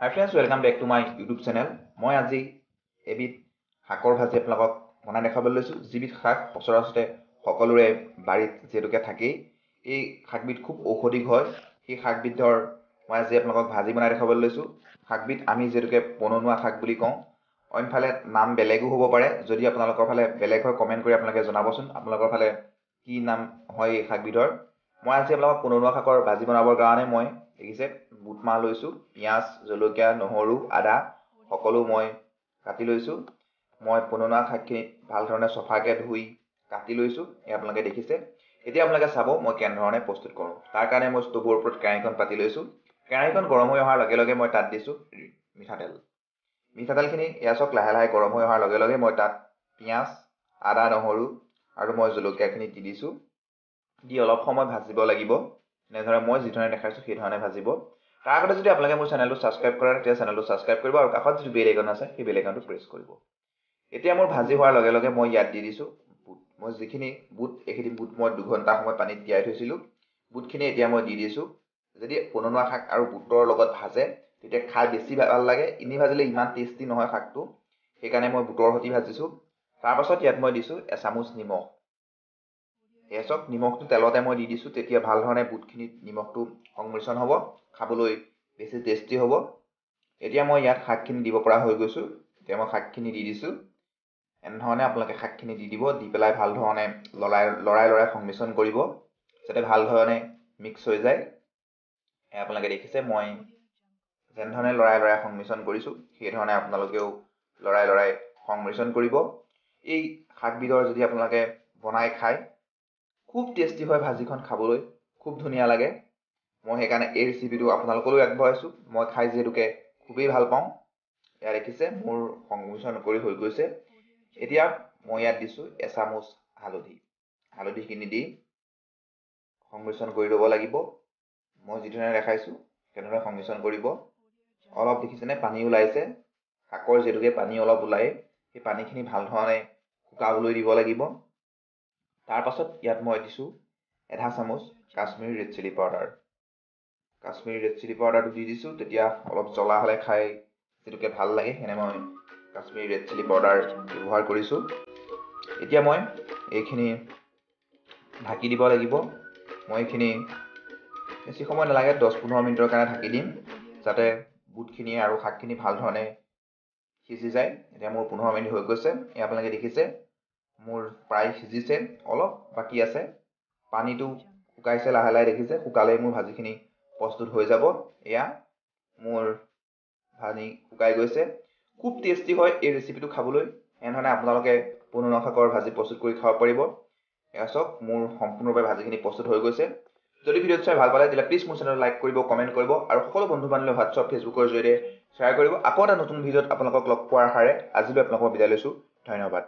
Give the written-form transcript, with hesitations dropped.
Hi friends, welcome back to my YouTube channel. মই আজি এবিধ শাকৰ ভাজি আপোনালোকক বনাই দেখাবলৈ লৈছোঁ। যিবিধ শাক সচৰাচৰতে সকলোৰে বাৰীত যিহেতুকে থাকেই, এই শাকবিধ খুব ঔষধি হয়। সেই শাকবিধৰ মই আজি আপোনালোকক ভাজি বনাই দেখাবলৈ লৈছোঁ। শাকবিধ আমি যিহেতুকে পননুৱা শাক বুলি কওঁ। অইনফালে নাম বেলেগো হ'ব পাৰে। যদি আপোনালোকৰ ফালে বেলেগ হয় কমেণ্ট কৰি আপোনালোকে জনাবচোন আপোনালোকৰ ফালে কি নাম হয় এই শাকবিধৰ। মই আজি আপোনালোকক পননুৱা শাকৰ ভাজি বনাবৰ কাৰণে মই দেখিছে বুট মাহ লৈছোঁ, পিঁয়াজ, জলকীয়া, নহৰু, আদা সকলো মই কাটি লৈছোঁ। মই পননুৱা শাকখিনি ভাল ধৰণে চফাকৈ ধুই কাটি লৈছোঁ। এই আপোনালোকে দেখিছে। এতিয়া আপোনালোকে চাব মই কেনেধৰণে প্ৰস্তুত কৰোঁ। তাৰ কাৰণে মই ষ্ট'ভৰ ওপৰত কেৰাহীখন পাতি লৈছোঁ। কেৰাহীখন গৰম হৈ অহাৰ লগে লগে মই তাত দিছোঁ মিঠাতেল। মিঠাতেলখিনি এয়া চাওক লাহে লাহে গৰম হৈ অহাৰ লগে লগে মই তাত পিঁয়াজ, আদা, নহৰু আৰু মই জলকীয়াখিনি দি দিছোঁ। দি অলপ সময় ভাজিব লাগিব। এনেদৰে মই যিধৰণে দেখাইছোঁ সেইধৰণে ভাজিব। তাৰ আগতে যদি আপোনালোকে মোৰ চেনেলটো ছাবস্ক্ৰাইব কৰে তেতিয়া চেনেলটো ছাবস্ক্ৰাইব কৰিব আৰু কাষত যিটো বেল আইকন আছে সেই বেল আইকনটো প্ৰেছ কৰিব। এতিয়া মোৰ ভাজি হোৱাৰ লগে লগে মই ইয়াত দি দিছোঁ বুট। মই যিখিনি বুট, এইখিনি বুট মই 2 ঘণ্টা সময় পানীত তিয়াই থৈছিলোঁ। বুটখিনি এতিয়া মই দি দিছোঁ। যদি পননুৱা শাক আৰু বুটৰ লগত ভাজে তেতিয়া খাই বেছি ভাল লাগে। এনেই ভাজিলে ইমান টেষ্টি নহয় শাকটো, সেইকাৰণে মই বুটৰ সৈতে ভাজিছোঁ। তাৰপাছত ইয়াত মই দিছোঁ এচামুচ নিমখ। এয়া চাওক নিমখটো তেলতে মই দি দিছোঁ, তেতিয়া ভাল ধৰণে বুটখিনিত নিমখটো সংমিশ্ৰণ হ'ব, খাবলৈ বেছি টেষ্টি হ'ব। এতিয়া মই ইয়াত শাকখিনি দিব পৰা হৈ গৈছোঁ। এতিয়া মই শাকখিনি দি দিছোঁ। এনেধৰণে আপোনালোকে শাকখিনি দি দিব, দি পেলাই ভাল ধৰণে লৰাই সংমিশ্ৰণ কৰিব যাতে ভাল ধৰণে মিক্স হৈ যায়। আপোনালোকে দেখিছে মই যেনেধৰণে লৰাই সংমিশ্ৰণ কৰিছোঁ সেইধৰণে আপোনালোকেও লৰাই সংমিশ্ৰণ কৰিব। এই শাকবিধৰ যদি আপোনালোকে বনাই খায় খুব টেষ্টি হয়, ভাজিখন খাবলৈ খুব ধুনীয়া লাগে। মই সেইকাৰণে এই ৰেচিপিটো আপোনালোকলৈও আগবঢ়াইছোঁ। মই খাই যিহেতুকে খুবেই ভাল পাওঁ। এয়া দেখিছে মোৰ সংমিশ্ৰণ কৰি হৈ গৈছে। এতিয়া মই ইয়াত দিছোঁ এচামুচ হালধি। হালধিখিনি দি সংমিশ্ৰণ কৰি ল'ব লাগিব। মই যিধৰণে দেখাইছোঁ সেইধৰণে সংমিশ্ৰণ কৰিব। অলপ দেখিছেনে পানী ওলাইছে। শাকৰ যিহেতুকে পানী অলপ ওলায়, সেই পানীখিনি ভাল ধৰণে শুকাবলৈ দিব লাগিব। তাৰপাছত ইয়াত মই দিছোঁ আধা চামুচ Kashmiri red chilli powder. Kashmiri red chilli পাউডাৰটো দি দিছোঁ। তেতিয়া অলপ জ্বলা হ'লে খাই যিহেতুকে ভাল লাগে সেনে মই কাশ্মীৰী ৰেড চিলি পাউডাৰ ব্যৱহাৰ কৰিছোঁ। এতিয়া মই এইখিনি ঢাকি দিব লাগিব। মই এইখিনি বেছি সময় নালাগে, 10-15 মিনিটৰ কাৰণে ঢাকি দিম যাতে বুটখিনি আৰু শাকখিনি ভাল ধৰণে সিজি যায়। এতিয়া মোৰ 15 মিনিট হৈ গৈছে। এই আপোনালোকে দেখিছে মোৰ প্ৰায় সিজিছে, অলপ বাকী আছে। পানীটো শুকাইছে লাহে লাহে দেখিছে। শুকালেই মোৰ ভাজিখিনি প্ৰস্তুত হৈ যাব। এয়া মোৰ ভাজি শুকাই গৈছে। খুব টেষ্টি হয় এই ৰেচিপিটো খাবলৈ। এনেধৰণে আপোনালোকে পননুৱা শাকৰ ভাজি প্ৰস্তুত কৰি খাব পাৰিব। এয়া চাওক মোৰ সম্পূৰ্ণৰূপে ভাজিখিনি প্ৰস্তুত হৈ গৈছে। যদি ভিডিঅ'টো চাই ভাল পালে তেতিয়া প্লিজ মোৰ চেনেলটো লাইক কৰিব, কমেণ্ট কৰিব আৰু সকলো বন্ধু বান্ধৱীলৈ হোৱাটছআপ, ফেচবুকৰ জৰিয়তে শ্বেয়াৰ কৰিব। আকৌ এটা নতুন ভিডিঅ'ত আপোনালোকক লগ পোৱাৰ আশাৰে আজিলৈ আপোনালোকক বিদায় লৈছোঁ। ধন্যবাদ।